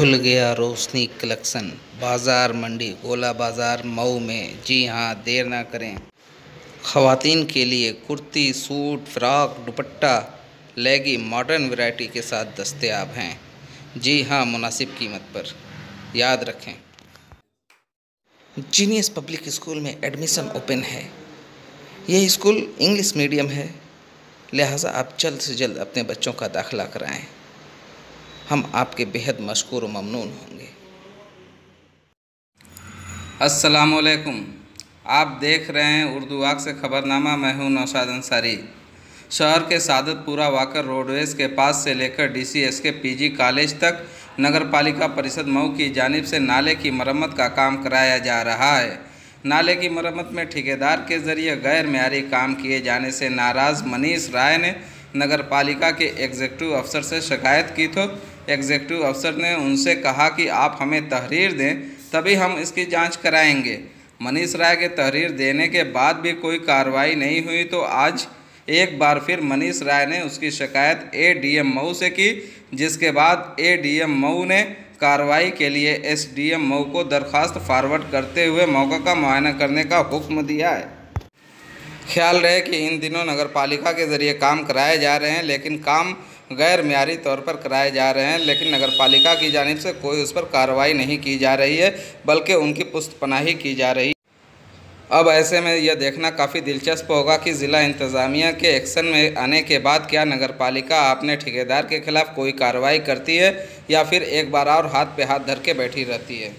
खुल गया रोशनी कलेक्शन बाज़ार मंडी गोला बाज़ार मऊ में। जी हां, देर ना करें। ख़वातीन के लिए कुर्ती, सूट, फ़्रॉक, दुपट्टा, लेगी मॉडर्न वैरायटी के साथ दस्तयाब हैं। जी हां, मुनासिब कीमत पर। याद रखें, जीनियस पब्लिक स्कूल में एडमिशन ओपन है। यह स्कूल इंग्लिश मीडियम है, लिहाजा आप जल्द से जल्द अपने बच्चों का दाखिला कराएं। हम आपके बेहद मशकूर व ममनून होंगे। अस्सलामुअलैकुम। आप देख रहे हैं उर्दू वाक़ से ख़बरनामा। मैं हूं नौशाद अंसारी। शहर के सादतपुरा वाकर रोडवेज़ के पास से लेकर DCSK PG कॉलेज तक नगर पालिका परिषद मऊ की जानिब से नाले की मरम्मत का काम कराया जा रहा है। नाले की मरम्मत में ठेकेदार के ज़रिए गैर मेयारी काम किए जाने से नाराज़ मनीष राय ने नगर पालिका के एग्जीक्यूटिव अफसर से शिकायत की तो एग्जीक्यूटिव अफसर ने उनसे कहा कि आप हमें तहरीर दें, तभी हम इसकी जांच कराएंगे। मनीष राय के तहरीर देने के बाद भी कोई कार्रवाई नहीं हुई तो आज एक बार फिर मनीष राय ने उसकी शिकायत ADM मऊ से की, जिसके बाद ADM मऊ ने कार्रवाई के लिए SDM मऊ को दरख्वास्त फॉरवर्ड करते हुए मौका का मुआयना करने का हुक्म दिया है। ख्याल रहे कि इन दिनों नगर पालिका के ज़रिए काम कराए जा रहे हैं, लेकिन काम गैर मेयारी तौर पर कराए जा रहे हैं, लेकिन नगर पालिका की जानिब से कोई उस पर कार्रवाई नहीं की जा रही है, बल्कि उनकी पुस्तपनाही की जा रही है। अब ऐसे में यह देखना काफ़ी दिलचस्प होगा कि ज़िला इंतज़ामिया के एक्शन में आने के बाद क्या नगर पालिका अपने ठेकेदार के खिलाफ़ कोई कार्रवाई करती है या फिर एक बार और हाथ पे हाथ धर के बैठी रहती है।